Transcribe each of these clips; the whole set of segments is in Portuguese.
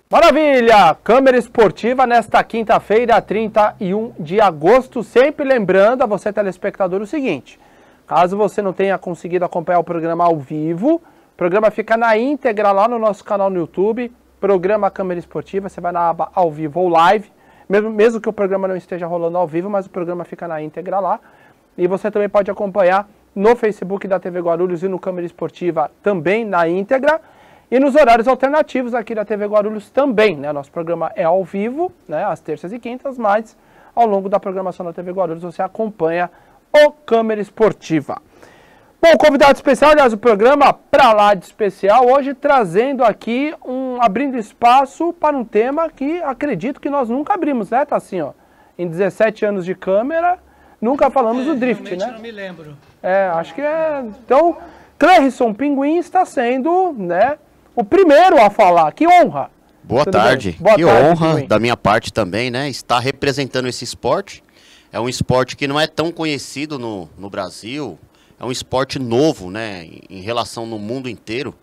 Maravilha! Câmera esportiva nesta quinta-feira, 31 de agosto. Sempre lembrando a você, telespectador, o seguinte. Caso você não tenha conseguido acompanhar o programa ao vivo, o programa fica na íntegra lá no nosso canal no YouTube. Programa Câmera Esportiva, você vai na aba ao vivo ou live. Mesmo que o programa não esteja rolando ao vivo, mas o programa fica na íntegra lá. E você também pode acompanhar no Facebook da TV Guarulhos e no Câmera Esportiva também na íntegra. E nos horários alternativos aqui da TV Guarulhos também, né? Nosso programa é ao vivo, né? Às terças e quintas, mas ao longo da programação da TV Guarulhos você acompanha o Câmera Esportiva. Bom, convidado especial, aliás, o programa pra lá de especial, hoje trazendo aqui, abrindo espaço para um tema que acredito que nós nunca abrimos, né, Tassinho? Em 17 anos de câmera, nunca falamos do drift, né? Não me lembro. Acho que é... Então, Clérison Pinguim está sendo, né, o primeiro a falar. Que honra! Boa tarde. Que honra da minha parte também, né? Estar representando esse esporte. É um esporte que não é tão conhecido no Brasil. É um esporte novo, né? Em relação no mundo inteiro.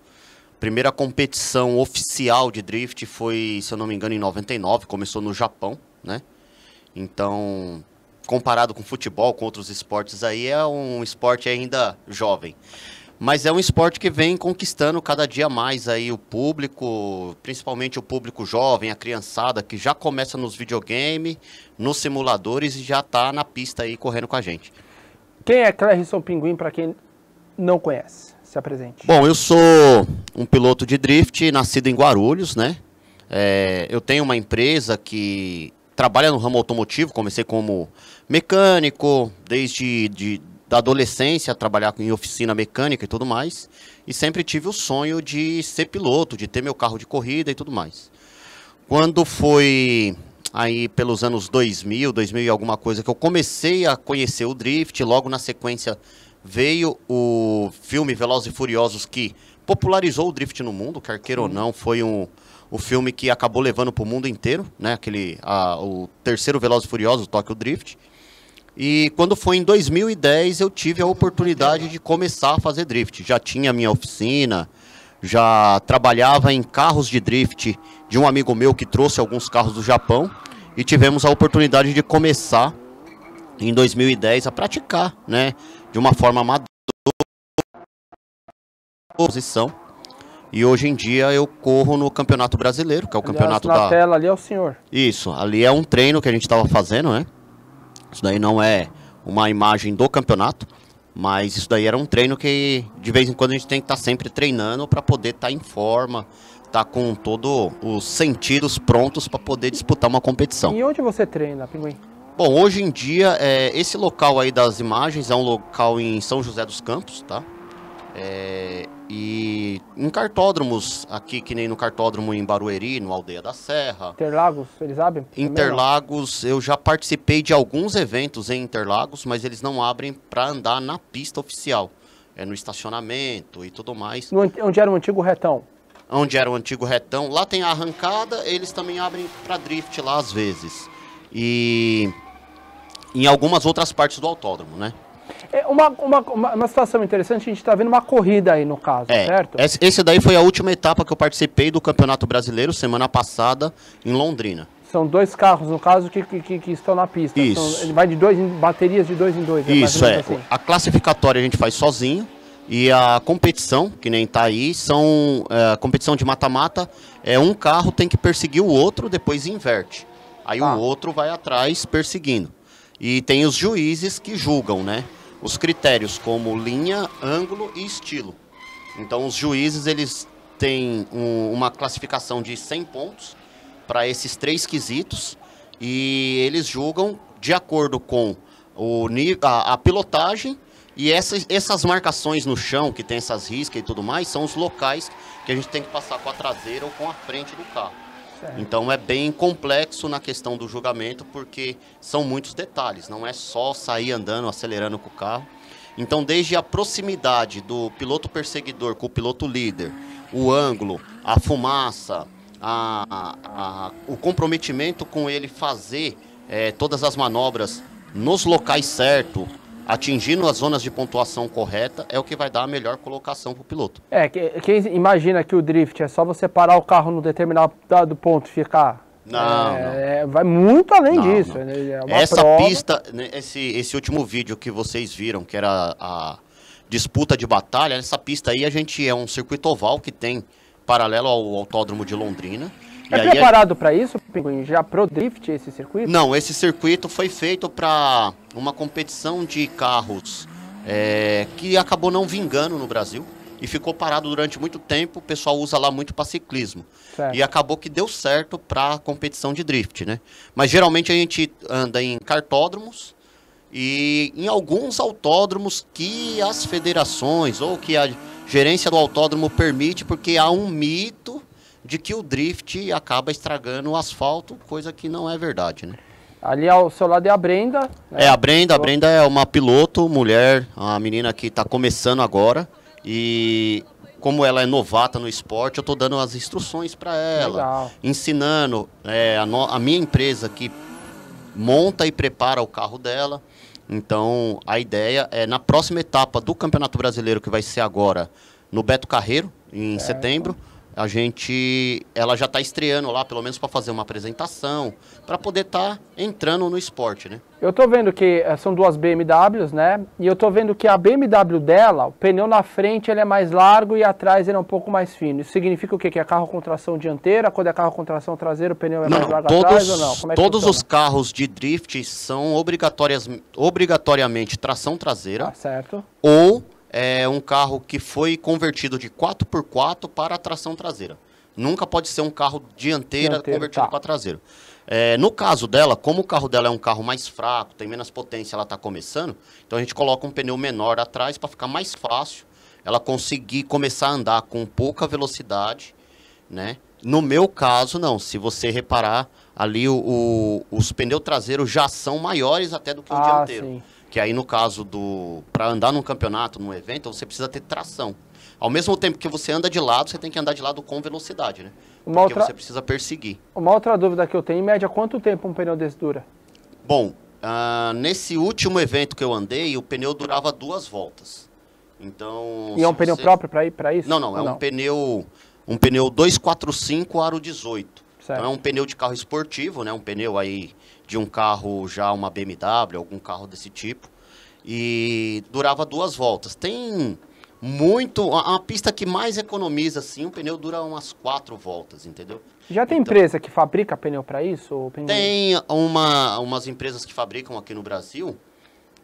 Primeira competição oficial de drift foi, se eu não me engano, em 99. Começou no Japão, né? Então, comparado com futebol, com outros esportes aí, é um esporte ainda jovem. Mas é um esporte que vem conquistando cada dia mais aí o público, principalmente o público jovem, a criançada, que já começa nos videogames, nos simuladores e já está na pista aí correndo com a gente. Quem é Clérison Pinguim, para quem não conhece? Se apresente. Bom, eu sou um piloto de drift, nascido em Guarulhos, né? Eu tenho uma empresa que trabalha no ramo automotivo, comecei como mecânico, desde da adolescência, trabalhar em oficina mecânica e tudo mais, e sempre tive o sonho de ser piloto, de ter meu carro de corrida e tudo mais. Quando foi aí pelos anos 2000 e alguma coisa, que eu comecei a conhecer o drift, logo na sequência veio o filme Velozes e Furiosos, que popularizou o drift no mundo, quer queira ou não, foi o filme que acabou levando para o mundo inteiro, né? O terceiro Velozes e Furiosos, o Tokyo Drift. E quando foi em 2010 eu tive a oportunidade de começar a fazer drift. Já tinha minha oficina, já trabalhava em carros de drift de um amigo meu que trouxe alguns carros do Japão. E tivemos a oportunidade de começar em 2010 a praticar, né, de uma forma amadora, posição. E hoje em dia eu corro no Campeonato Brasileiro, que é o campeonato na tela ali é o senhor. Isso, ali é um treino que a gente estava fazendo, né? Isso daí não é uma imagem do campeonato, mas isso daí era um treino que de vez em quando a gente tem que estar sempre treinando para poder estar em forma, estar com todos os sentidos prontos para poder disputar uma competição. E onde você treina, Pinguim? Bom, hoje em dia, esse local aí das imagens é um local em São José dos Campos, tá? E em cartódromos, aqui que nem no cartódromo em Barueri, no Aldeia da Serra. Interlagos, eles abrem? Interlagos, eu já participei de alguns eventos em Interlagos, mas eles não abrem para andar na pista oficial. É no estacionamento e tudo mais. Onde era o antigo retão? Onde era o antigo retão. Lá tem a arrancada, eles também abrem para drift lá às vezes. E em algumas outras partes do autódromo, né? Uma situação interessante, a gente está vendo uma corrida aí no caso, certo? Esse daí foi a última etapa que eu participei do Campeonato Brasileiro, semana passada, em Londrina. São dois carros, no caso, que estão na pista. Isso. Ele vai de baterias de 2 em 2. Isso, assim. A classificatória a gente faz sozinho, e a competição, que nem tá aí, a competição de mata-mata, um carro tem que perseguir o outro, depois inverte. Aí o outro vai atrás perseguindo. E tem os juízes que julgam, né? Os critérios como linha, ângulo e estilo. Então os juízes eles têm uma classificação de 100 pontos para esses 3 quesitos e eles julgam de acordo com a pilotagem e essas marcações no chão, que tem essas riscas e tudo mais, são os locais que a gente tem que passar com a traseira ou com a frente do carro. Então é bem complexo na questão do julgamento, porque são muitos detalhes, não é só sair andando, acelerando com o carro. Então desde a proximidade do piloto perseguidor com o piloto líder, o ângulo, a fumaça, o comprometimento com ele fazer todas as manobras nos locais certos, atingindo as zonas de pontuação correta, é o que vai dar a melhor colocação para o piloto. Quem imagina que o drift é só você parar o carro no determinado ponto e ficar... Não. Vai muito além disso. Não. É uma Essa prova. pista, né, esse último vídeo que vocês viram, que era a disputa de batalha, essa pista aí é um circuito oval que tem paralelo ao Autódromo de Londrina. É preparado para isso, Pinguim? Já pro drift esse circuito? Não, esse circuito foi feito para uma competição de carros que acabou não vingando no Brasil e ficou parado durante muito tempo. O pessoal usa lá muito para ciclismo. Certo. E acabou que deu certo para competição de drift, né? Mas geralmente a gente anda em kartódromos e em alguns autódromos que as federações ou que a gerência do autódromo permite, porque há um mito de que o drift acaba estragando o asfalto, coisa que não é verdade, né? Ali ao seu lado é a Brenda. Né? A Brenda é uma piloto, mulher, uma menina que está começando agora. E como ela é novata no esporte, eu estou dando as instruções para ela. Legal. Ensinando a minha empresa que monta e prepara o carro dela. Então, a ideia é, na próxima etapa do Campeonato Brasileiro, que vai ser agora no Beto Carreiro, em setembro, ela já está estreando lá, pelo menos para fazer uma apresentação, para poder estar entrando no esporte, né? Eu tô vendo que são duas BMWs, né? E eu tô vendo que a BMW dela, o pneu na frente ele é mais largo e atrás ele é um pouco mais fino. Isso significa o quê? Que é carro com tração dianteira, quando é carro com tração traseira, o pneu é mais largo atrás ou não? Como é que todos os carros de drift são obrigatoriamente tração traseira. Certo. Ou é um carro que foi convertido de 4x4 para tração traseira. Nunca pode ser um carro dianteiro convertido para traseiro. No caso dela, como o carro dela é um carro mais fraco, tem menos potência, ela está começando, então a gente coloca um pneu menor atrás para ficar mais fácil ela conseguir começar a andar com pouca velocidade, né? No meu caso, não. Se você reparar, ali os pneus traseiros já são maiores até do que o dianteiro. Sim. Que aí no caso para andar num campeonato, num evento, você precisa ter tração. Ao mesmo tempo que você anda de lado, você tem que andar de lado com velocidade, né? Porque você precisa perseguir. Uma outra dúvida que eu tenho, em média, quanto tempo um pneu desse dura? Bom, nesse último evento que eu andei, o pneu durava 2 voltas. Então... E é um pneu próprio para isso? Não, um pneu 245 aro 18. Certo. Então é um pneu de carro esportivo, né? Um pneu aí de um carro já, uma BMW, algum carro desse tipo. E durava 2 voltas. Tem a pista que mais economiza, assim, o pneu dura umas 4 voltas, entendeu? Já tem empresa que fabrica pneu para isso? Tem umas empresas que fabricam aqui no Brasil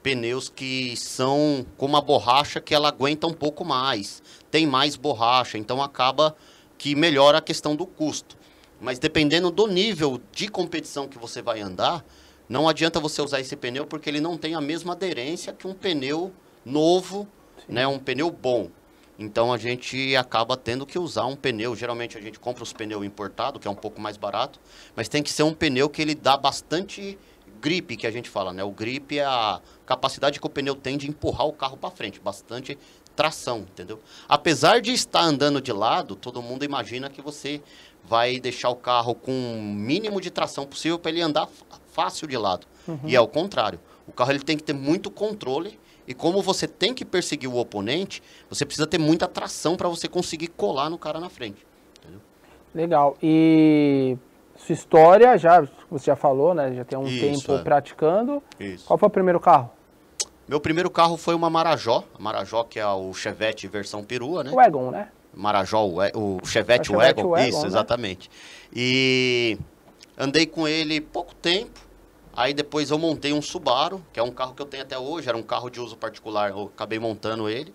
pneus que são com uma borracha que ela aguenta um pouco mais. Tem mais borracha, então acaba que melhora a questão do custo. Mas dependendo do nível de competição que você vai andar, não adianta você usar esse pneu porque ele não tem a mesma aderência que um pneu novo, né, um pneu bom. Então a gente acaba tendo que usar um pneu. Geralmente a gente compra os pneus importados, que é um pouco mais barato, mas tem que ser um pneu que ele dá bastante grip, que a gente fala, né? O grip é a capacidade que o pneu tem de empurrar o carro para frente, bastante tração, entendeu? Apesar de estar andando de lado, todo mundo imagina que você vai deixar o carro com o mínimo de tração possível para ele andar fácil de lado. Uhum. E é o contrário. O carro ele tem que ter muito controle e como você tem que perseguir o oponente, você precisa ter muita tração para você conseguir colar no cara na frente. Entendeu? Legal. E sua história, você já falou, né? Já tem um tempo praticando. Isso. Qual foi o primeiro carro? Meu primeiro carro foi uma Marajó. A Marajó, que é o Chevette versão perua, né? O Wagon, né? Marajó, o Chevette Wagon. Isso, né? Exatamente. E andei com ele pouco tempo. Aí depois eu montei um Subaru, que é um carro que eu tenho até hoje. Era um carro de uso particular, eu acabei montando ele.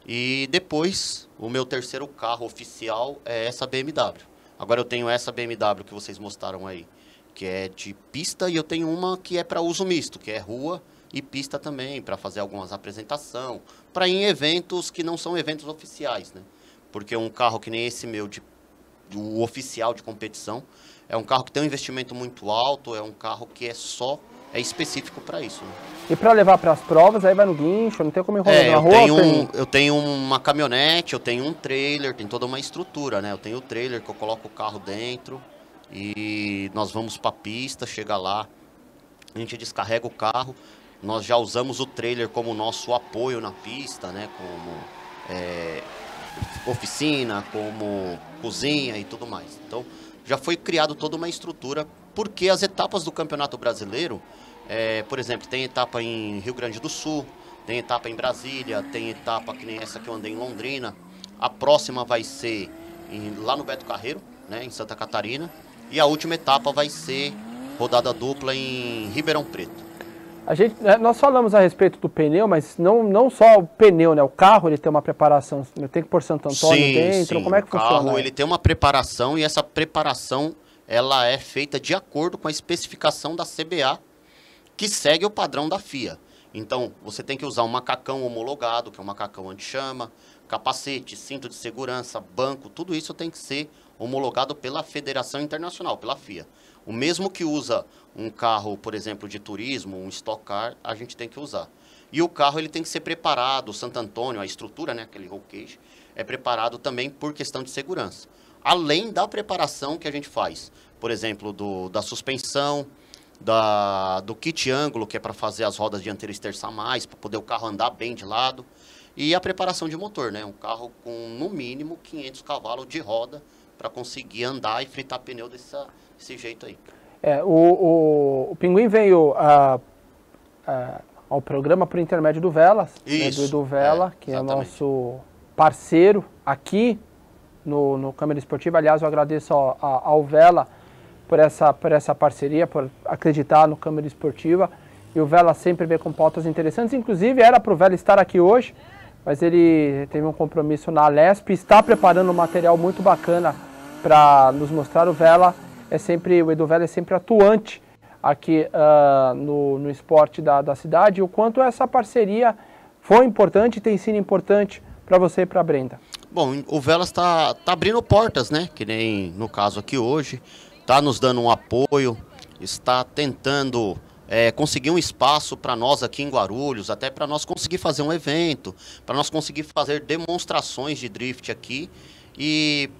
E depois, o meu terceiro carro oficial é essa BMW. Agora eu tenho essa BMW que vocês mostraram aí, que é de pista. E eu tenho uma que é para uso misto, que é rua e pista também, para fazer algumas apresentações, para ir em eventos que não são eventos oficiais, né? Porque um carro que nem esse meu, do oficial de competição, é um carro que tem um investimento muito alto, é um carro que é específico para isso. Né? E para levar para as provas, aí vai no guincho, não tem como enrolar na rua? Eu tenho uma caminhonete, eu tenho um trailer, tem toda uma estrutura, né? Eu tenho o trailer que eu coloco o carro dentro e nós vamos para a pista, chega lá, a gente descarrega o carro. Nós já usamos o trailer como nosso apoio na pista, né? Como oficina, como cozinha e tudo mais. Então, já foi criado toda uma estrutura, porque as etapas do Campeonato Brasileiro, por exemplo, tem etapa em Rio Grande do Sul, tem etapa em Brasília, tem etapa que nem essa que eu andei em Londrina. A próxima vai ser lá no Beto Carreiro, né, em Santa Catarina. E a última etapa vai ser rodada dupla em Ribeirão Preto. Nós falamos a respeito do pneu, mas não só o pneu, né? O carro ele tem uma preparação, tem que pôr Santo Antônio dentro, como é que funciona? O carro ele tem uma preparação e essa preparação ela é feita de acordo com a especificação da CBA, que segue o padrão da FIA. Então, você tem que usar um macacão homologado, que é um macacão anti-chama, capacete, cinto de segurança, banco, tudo isso tem que ser homologado pela Federação Internacional, pela FIA. O mesmo que usa um carro, por exemplo, de turismo, um Stock Car, a gente tem que usar. E o carro ele tem que ser preparado, o Santo Antônio, a estrutura, né, aquele roll cage, é preparado também por questão de segurança. Além da preparação que a gente faz, por exemplo, da suspensão, do kit ângulo, que é para fazer as rodas dianteiras esterçar mais, para poder o carro andar bem de lado. E a preparação de motor, né? Um carro com, no mínimo, 500 cavalos de roda para conseguir andar e fritar pneu desse jeito aí. O Pinguim veio ao programa por intermédio do Velas, né, do Edu Vela, que exatamente. É o nosso parceiro aqui no Câmara Esportiva. Aliás, eu agradeço ao Vela por essa parceria, por acreditar no Câmara Esportiva. E o Vela sempre vem com pautas interessantes. Inclusive, era para o Vela estar aqui hoje, mas ele teve um compromisso na Alesp, está preparando um material muito bacana para nos mostrar. O Edu Vela é sempre atuante aqui no esporte da cidade, e o quanto essa parceria foi importante e tem sido importante para você e para a Brenda. Bom, o Velas tá abrindo portas, né? Que nem no caso aqui hoje, está nos dando um apoio, está tentando conseguir um espaço para nós aqui em Guarulhos, até para nós conseguir fazer um evento, para nós conseguir fazer demonstrações de drift aqui. E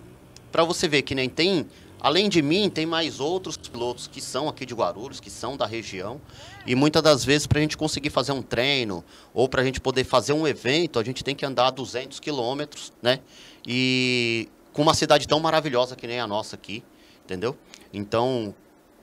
para você ver que nem tem, além de mim, tem mais outros pilotos que são aqui de Guarulhos, que são da região. E muitas das vezes, para a gente conseguir fazer um treino, ou para a gente poder fazer um evento, a gente tem que andar 200 quilômetros, né? E com uma cidade tão maravilhosa que nem a nossa aqui, entendeu? Então,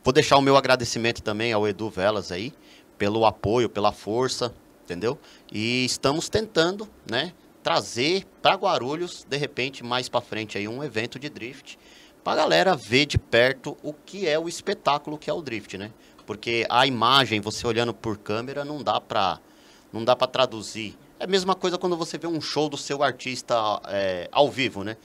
vou deixar o meu agradecimento também ao Edu Velas aí, pelo apoio, pela força, entendeu? E estamos tentando, né, trazer para Guarulhos, de repente, mais para frente aí, um evento de drift, para a galera ver de perto o que é o espetáculo que é o drift, né? Porque a imagem, você olhando por câmera, não dá para traduzir. É a mesma coisa quando você vê um show do seu artista ao vivo, né?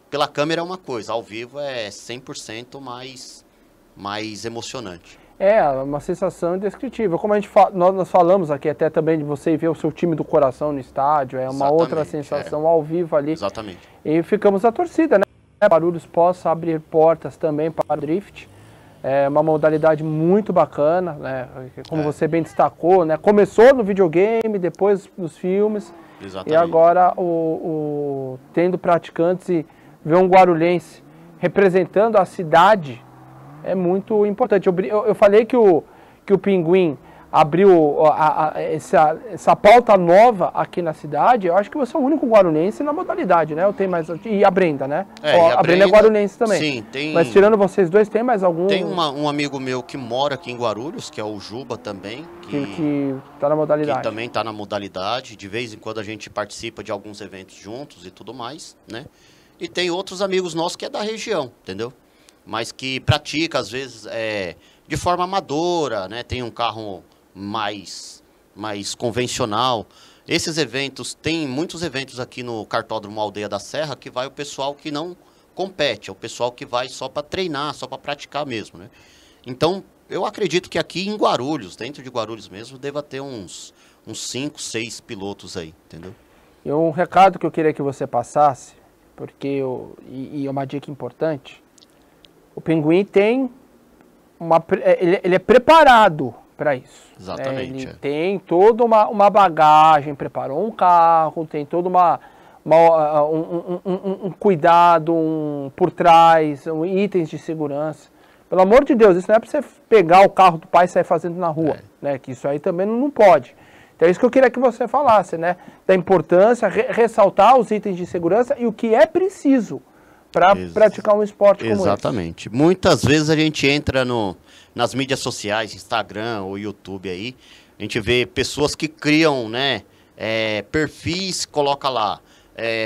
Pela câmera é uma coisa, ao vivo é 100% mais emocionante. É uma sensação indescritível. Como nós falamos aqui até também de você ver o seu time do coração no estádio, é uma outra sensação ao vivo ali. Exatamente. E ficamos na torcida, né? Guarulhos possa abrir portas também para o drift. É uma modalidade muito bacana, né? Como você bem destacou, né? Começou no videogame, depois nos filmes. Exatamente. E agora tendo praticantes e ver um guarulhense representando a cidade é muito importante. Eu falei que o Pinguim abriu essa pauta nova aqui na cidade. Eu acho que você é o único guarulhense na modalidade, né? E a Brenda, né? A Brenda é guarulhense também. Sim, tem. Mas tirando vocês dois, tem mais algum? Tem um amigo meu que mora aqui em Guarulhos, que é o Juba também. Que tá na modalidade. Que também tá na modalidade. De vez em quando a gente participa de alguns eventos juntos e tudo mais, né? E tem outros amigos nossos que é da região, entendeu? Mas que pratica, às vezes, de forma amadora, né? Tem um carro mais convencional. Esses eventos, tem muitos eventos aqui no Kartódromo Aldeia da Serra que vai o pessoal que não compete, é o pessoal que vai só para treinar, só para praticar mesmo, né? Então, eu acredito que aqui em Guarulhos, dentro de Guarulhos mesmo, deva ter uns 5, 6 pilotos aí, entendeu? E um recado que eu queria que você passasse, porque e é uma dica importante, o Pinguim tem ele é preparado para isso. Exatamente. Ele tem toda uma bagagem, preparou um carro, tem todo um cuidado por trás, itens de segurança, Pelo amor de Deus, isso não é para você pegar o carro do pai e sair fazendo na rua, né? Que isso aí também não pode. Então é isso que eu queria que você falasse, né? Da importância, ressaltar os itens de segurança e o que é preciso para praticar um esporte como esse. Exatamente. Muitas vezes a gente entra nas mídias sociais, Instagram ou YouTube aí, a gente vê pessoas que criam, né, perfis, coloca lá,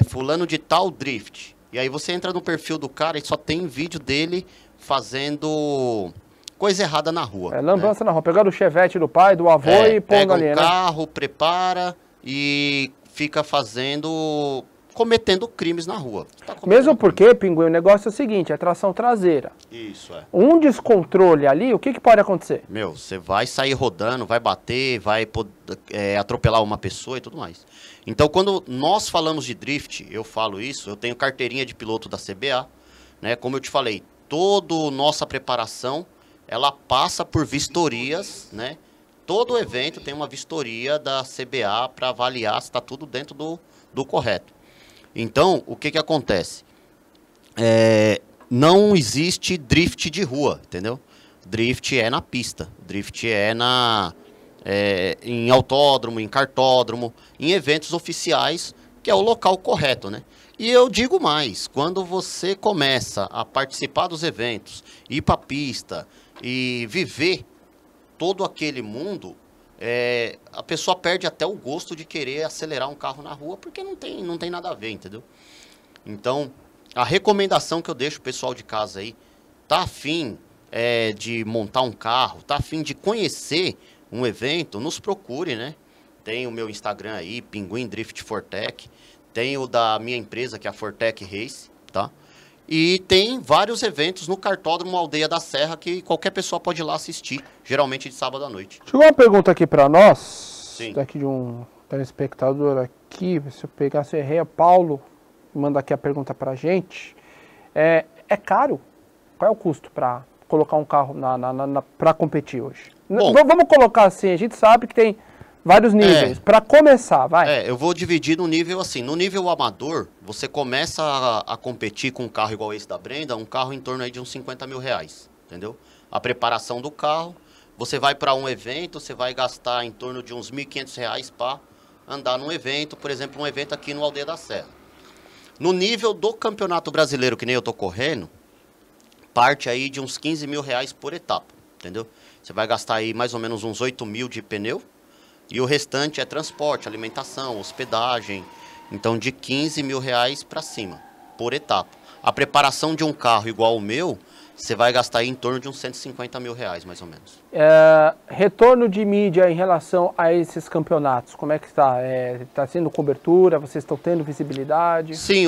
fulano de tal drift. E aí você entra no perfil do cara e só tem vídeo dele fazendo coisa errada na rua. Lambança, né? Na rua, pegando o chevette do pai, do avô e pondo pega ali, um carro, prepara e fica cometendo crimes na rua. Mesmo porque, Pinguim, o negócio é o seguinte, é tração traseira. Isso, Um descontrole ali, o que pode acontecer? Você vai sair rodando, vai bater, vai atropelar uma pessoa e tudo mais. Então, quando nós falamos de drift, eu falo isso, eu tenho carteirinha de piloto da CBA, né? Como eu te falei, toda nossa preparação, ela passa por vistorias, né? Todo evento tem uma vistoria da CBA para avaliar se está tudo dentro do correto. Então, o que acontece? Não existe drift de rua, entendeu? Drift é na pista, drift é em autódromo, em kartódromo, em eventos oficiais, que é o local correto, né? E eu digo mais, quando você começa a participar dos eventos, ir para a pista e viver todo aquele mundo, a pessoa perde até o gosto de querer acelerar um carro na rua, porque não tem nada a ver, entendeu? Então, a recomendação que eu deixo pro pessoal de casa aí, tá afim de montar um carro, tá afim de conhecer um evento, nos procure, né? Tem o meu Instagram aí, Pinguim Drift Fortec, tem o da minha empresa, que é a Fortec Race, tá? E tem vários eventos no Kartódromo Aldeia da Serra que qualquer pessoa pode ir lá assistir, geralmente de sábado à noite. Chegou uma pergunta aqui para nós, Sim. Daqui de um telespectador aqui, se eu pegar, se eu errei, Paulo, manda aqui a pergunta pra gente. É caro? Qual é o custo para colocar um carro para competir hoje? Bom, vamos colocar assim, a gente sabe que tem vários níveis. Para começar, vai. Eu vou dividir no nível assim. No nível amador, você começa a competir com um carro igual esse da Brenda, um carro em torno aí de uns 50 mil reais, entendeu? A preparação do carro, você vai para um evento, você vai gastar em torno de uns 1.500 reais para andar num evento, por exemplo, um evento aqui no Aldeia da Serra. No nível do Campeonato Brasileiro, que nem eu tô correndo, parte aí de uns 15 mil reais por etapa, entendeu? Você vai gastar aí mais ou menos uns 8 mil de pneu, e o restante é transporte, alimentação, hospedagem. Então, de 15 mil reais para cima, por etapa. A preparação de um carro igual o meu, você vai gastar aí em torno de uns 150 mil reais, mais ou menos. Retorno de mídia em relação a esses campeonatos, como é que está? Está sendo cobertura? Vocês estão tendo visibilidade? Sim,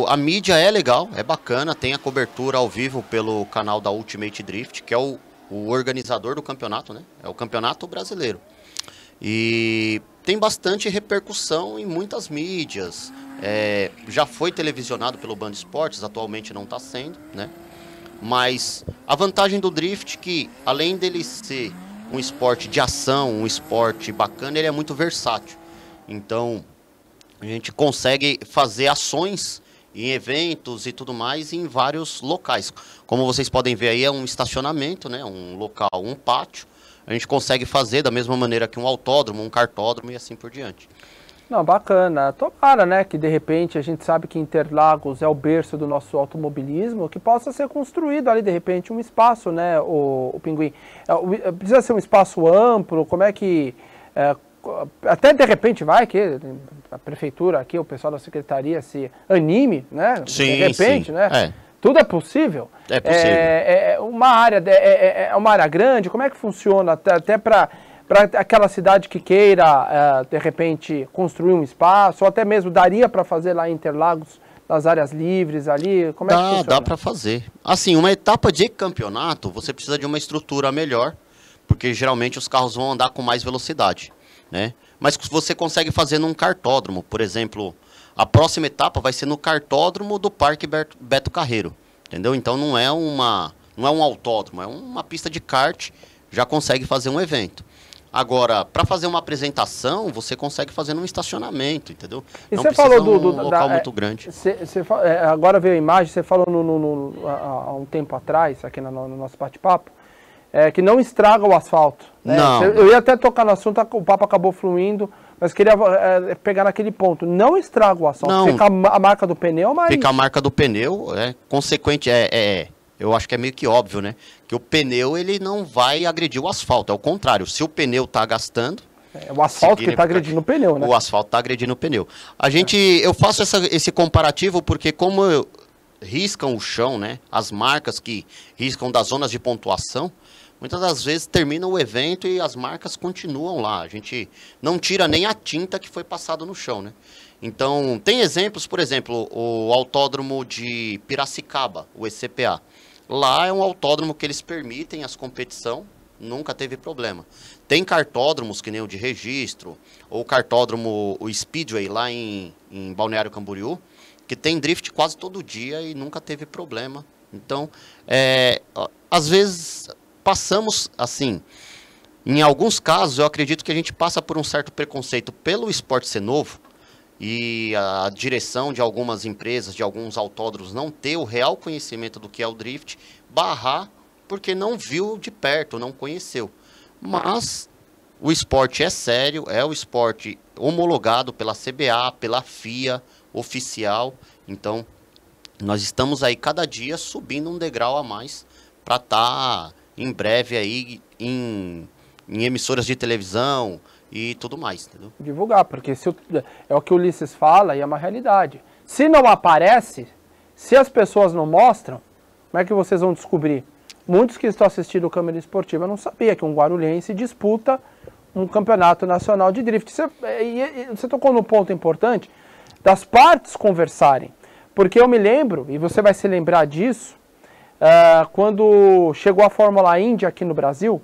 a mídia é legal, é bacana. Tem a cobertura ao vivo pelo canal da Ultimate Drift, que é o organizador do campeonato, né? É o campeonato brasileiro. E tem bastante repercussão em muitas mídias. Já foi televisionado pelo Band Esportes, atualmente não está sendo, né? Mas a vantagem do drift é que, além dele ser um esporte de ação, um esporte bacana, ele é muito versátil. Então, a gente consegue fazer ações em eventos e tudo mais em vários locais. Como vocês podem ver aí, é um estacionamento, né? Um local, um pátio. A gente consegue fazer da mesma maneira que um autódromo, um kartódromo e assim por diante. Não, bacana. Tomara, né, que de repente a gente sabe que Interlagos é o berço do nosso automobilismo, que possa ser construído ali de repente um espaço, né, o Pinguim. Precisa ser um espaço amplo, como é que... até de repente vai que a prefeitura aqui, o pessoal da secretaria se anime, né? Sim, de repente, sim. né? Tudo é possível. É possível. Uma área grande, como é que funciona até para aquela cidade que queira, de repente, construir um espaço, ou até mesmo daria para fazer lá em Interlagos, nas áreas livres ali? Como é que funciona? Dá para fazer. Assim, uma etapa de campeonato, você precisa de uma estrutura melhor, porque geralmente os carros vão andar com mais velocidade, né? Mas você consegue fazer num kartódromo, por exemplo, a próxima etapa vai ser no kartódromo do Parque Beto Carreiro, entendeu? Então não é um autódromo, é uma pista de kart, já consegue fazer um evento. Agora, para fazer uma apresentação, você consegue fazer num estacionamento, entendeu? E não você precisa falou um local muito grande. Agora veio a imagem, você falou há um tempo atrás, aqui no nosso bate-papo, que não estraga o asfalto. Né? Não. Eu ia até tocar no assunto, o papo acabou fluindo, mas queria pegar naquele ponto. Não estraga o asfalto, Não. fica a marca do pneu, mas... Fica a marca do pneu, consequente, eu acho que é meio que óbvio, né? Que o pneu, ele não vai agredir o asfalto, é o contrário. Se o pneu está gastando... o asfalto que está agredindo o pneu, né? O asfalto está agredindo o pneu. Eu faço esse comparativo porque como riscam o chão, né? As marcas que riscam das zonas de pontuação, muitas das vezes termina o evento e as marcas continuam lá. A gente não tira nem a tinta que foi passada no chão, né? Então, tem exemplos, por exemplo, o autódromo de Piracicaba, o ECPA. Lá é um autódromo que eles permitem as competição, nunca teve problema. Tem cartódromos, que nem o de Registro, ou cartódromo, o Speedway, lá em Balneário Camboriú, que tem drift quase todo dia e nunca teve problema. Então, às vezes, passamos assim... Em alguns casos, eu acredito que a gente passa por um certo preconceito pelo esporte ser novo, e a direção de algumas empresas, de alguns autódromos, não ter o real conhecimento do que é o drift, barrar porque não viu de perto, não conheceu. Mas o esporte é sério, é o esporte homologado pela CBA, pela FIA, oficial. Então, nós estamos aí cada dia subindo um degrau a mais para estar em breve aí em emissoras de televisão e tudo mais, entendeu? Divulgar, porque é o que o Ulisses fala e é uma realidade. Se não aparece, se as pessoas não mostram, como é que vocês vão descobrir? Muitos que estão assistindo o Câmara Esportiva não sabiam que um guarulhense disputa um campeonato nacional de drift. Você tocou num ponto importante das partes conversarem. Porque eu me lembro, e você vai se lembrar disso, quando chegou a Fórmula Indy aqui no Brasil,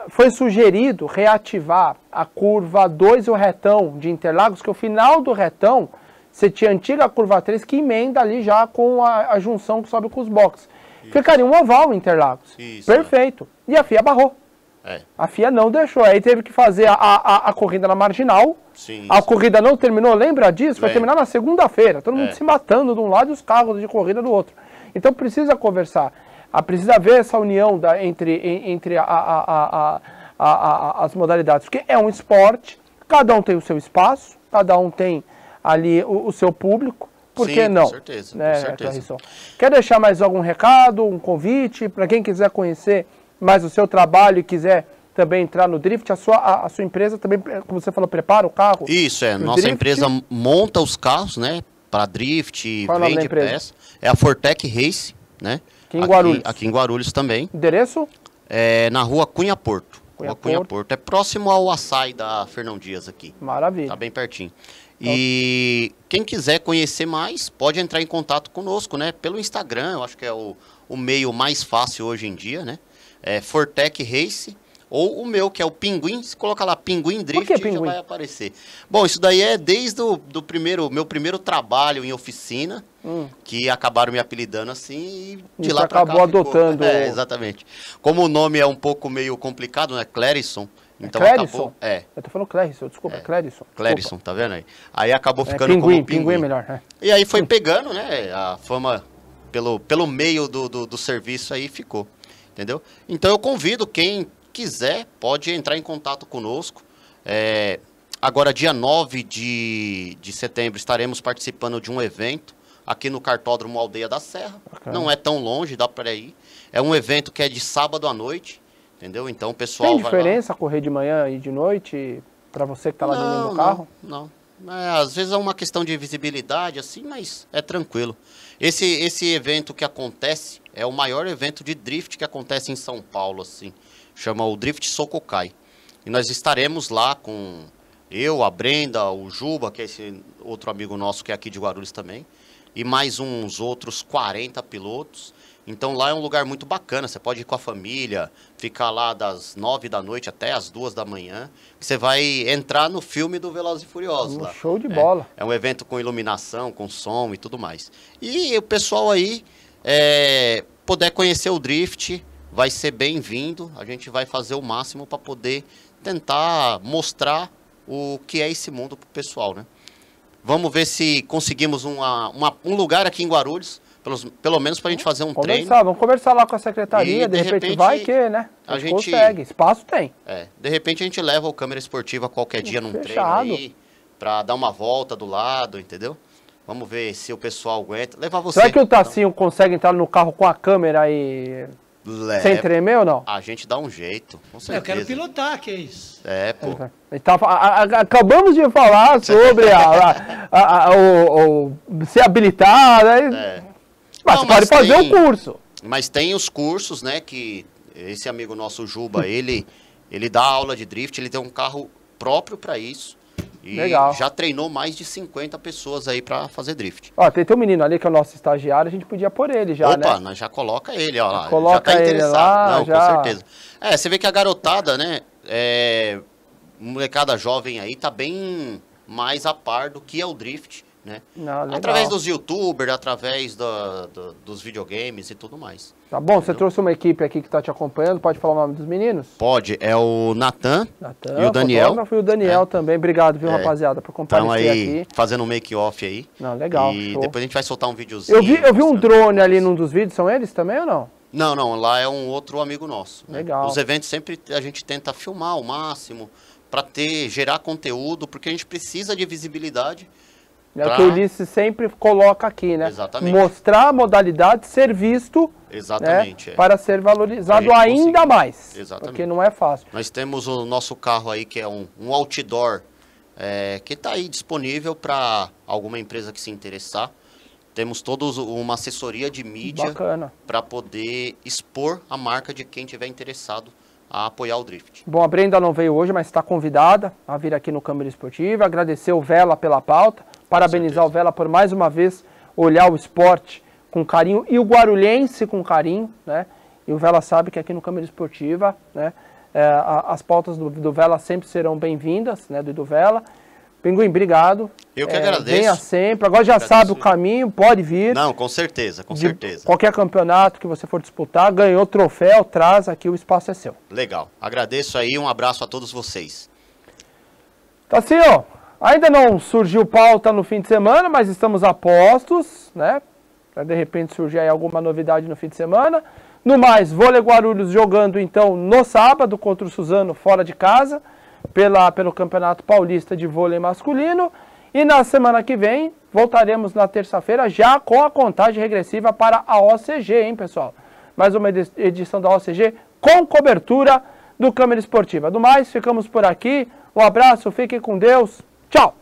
foi sugerido reativar a curva 2 e o retão de Interlagos, que o final do retão, você tinha a antiga curva 3 que emenda ali já com a junção que sobe com os boxes. Isso. Ficaria um oval em Interlagos. Isso, perfeito. E a FIA barrou. A FIA não deixou. Aí teve que fazer a corrida na marginal. Sim, a corrida não terminou, lembra disso? Foi terminar na segunda-feira. Todo mundo se matando de um lado e os carros de corrida do outro. Então precisa conversar. Precisa ver essa união entre as modalidades, porque é um esporte, cada um tem o seu espaço, cada um tem ali o seu público, por que não? Com certeza, né, com certeza. Quer deixar mais algum recado, um convite, para quem quiser conhecer mais o seu trabalho e quiser também entrar no drift, a sua empresa também, como você falou, prepara o carro? Isso, nossa drift. Empresa monta os carros, né, para drift, vende peças, é a Fortec Race, né? Aqui em Guarulhos também. Endereço? Na rua Cunha Porto. Cunha Porto. É próximo ao açaí da Fernão Dias aqui. Maravilha. Tá bem pertinho. E quem quiser conhecer mais, pode entrar em contato conosco, né? Pelo Instagram, eu acho que é o meio mais fácil hoje em dia, né? Fortec Race. Ou o meu, que é o Pinguim. Se colocar lá Pinguim Drift, já vai aparecer. Bom, isso daí é desde meu primeiro trabalho em oficina, que acabaram me apelidando assim, e de lá pra cá acabou adotando. Exatamente. Como o nome é um pouco meio complicado, né? Clérison. Então Clérison? Eu tô falando Clérison, desculpa, Clérison. Clérison, tá vendo aí? Aí acabou ficando como Pinguim. Pinguim é melhor, E aí foi pegando, né? A fama pelo meio do serviço aí ficou, entendeu? Então eu convido quem quiser, pode entrar em contato conosco. Agora, dia 9 de setembro, estaremos participando de um evento aqui no Cartódromo Aldeia da Serra. Não é tão longe, dá para ir. É um evento que é de sábado à noite, entendeu? Então o pessoal tem diferença correr de manhã e de noite para você que está lá dentro do carro? Não. Às vezes é uma questão de visibilidade, assim, mas é tranquilo. Esse evento que acontece é o maior evento de drift que acontece em São Paulo, assim. Chama o Drift Sokokai. E nós estaremos lá com eu, a Brenda, o Juba, que é esse outro amigo nosso que é aqui de Guarulhos também, e mais uns outros 40 pilotos. Então lá é um lugar muito bacana, você pode ir com a família, ficar lá das 9 da noite até as 2 da manhã, que você vai entrar no filme do Velozes e Furiosos lá. Show de bola. É um evento com iluminação, com som e tudo mais. E o pessoal aí, puder conhecer o drift, vai ser bem-vindo. A gente vai fazer o máximo para poder tentar mostrar o que é esse mundo pro pessoal, né? Vamos ver se conseguimos um lugar aqui em Guarulhos, pelo menos para a gente fazer um treino. Vamos conversar lá com a secretaria, de repente vai que, né? A gente consegue, espaço tem. De repente a gente leva o câmera esportiva qualquer dia num treino aí, para dar uma volta do lado, entendeu? Vamos ver se o pessoal aguenta. Levar você. Será que o Tassinho consegue entrar no carro com a câmera e... sem tremer ou não? A gente dá um jeito, com certeza. Eu quero pilotar, que é isso. Pô. Acabamos de falar sobre ser habilitado, mas você pode fazer o curso. Mas tem os cursos, né, que esse amigo nosso, Juba, ele dá aula de drift, ele tem um carro próprio para isso. E legal. Já treinou mais de 50 pessoas aí para fazer drift. Ó, tem um menino ali que é o nosso estagiário, a gente podia pôr ele já, né? Opa, nós já coloca ele, ó lá. Coloca já tá interessado. Lá, não, já... com certeza. Você vê que a garotada, né, molecada jovem aí, tá bem mais a par do que é o drift, né? Não, através dos youtubers, através dos videogames e tudo mais. Tá bom, entendeu? Você trouxe uma equipe aqui que tá te acompanhando, pode falar o nome dos meninos? Pode, é o Natan e o Daniel. E o Daniel também, obrigado, viu, rapaziada, por comparecer aí, aqui. Fazendo um make-off aí. Não, legal. E depois a gente vai soltar um videozinho. Eu vi um drone ali num dos vídeos, são eles também ou não? Não, lá é um outro amigo nosso. Legal. Os eventos sempre a gente tenta filmar ao máximo, para gerar conteúdo, porque a gente precisa de visibilidade. É o que o Ulisses sempre coloca aqui, né? Exatamente. Mostrar a modalidade, ser visto, exatamente, né? Para ser valorizado ainda mais. Exatamente. Porque não é fácil. Nós temos o nosso carro aí, que é um outdoor, que está aí disponível para alguma empresa que se interessar. Temos todos uma assessoria de mídia para poder expor a marca de quem tiver interessado a apoiar o drift. Bom, a Brenda não veio hoje, mas está convidada a vir aqui no Câmara Esportiva. Agradecer o Vela pela pauta. Parabenizar o Vela por mais uma vez olhar o esporte com carinho e o guarulhense com carinho, né? E o Vela sabe que aqui no Câmara Esportiva, né, as pautas do Vela sempre serão bem-vindas, né, do Vela. Pinguim, obrigado. Eu que agradeço. Venha sempre. Agora já sabe o caminho, pode vir. Não, com certeza, com certeza. Qualquer campeonato que você for disputar, ganhou troféu, traz aqui, o espaço é seu. Legal. Agradeço aí, um abraço a todos vocês. Tá assim, ó. Ainda não surgiu pauta no fim de semana, mas estamos a postos, né? Pra de repente surgir aí alguma novidade no fim de semana. No mais, Vôlei Guarulhos jogando então no sábado contra o Suzano fora de casa, pelo Campeonato Paulista de Vôlei Masculino. E na semana que vem, voltaremos na terça-feira já com a contagem regressiva para a OCG, hein, pessoal? Mais uma edição da OCG com cobertura do Câmara Esportiva. Do mais, ficamos por aqui. Um abraço, fiquem com Deus. Tchau!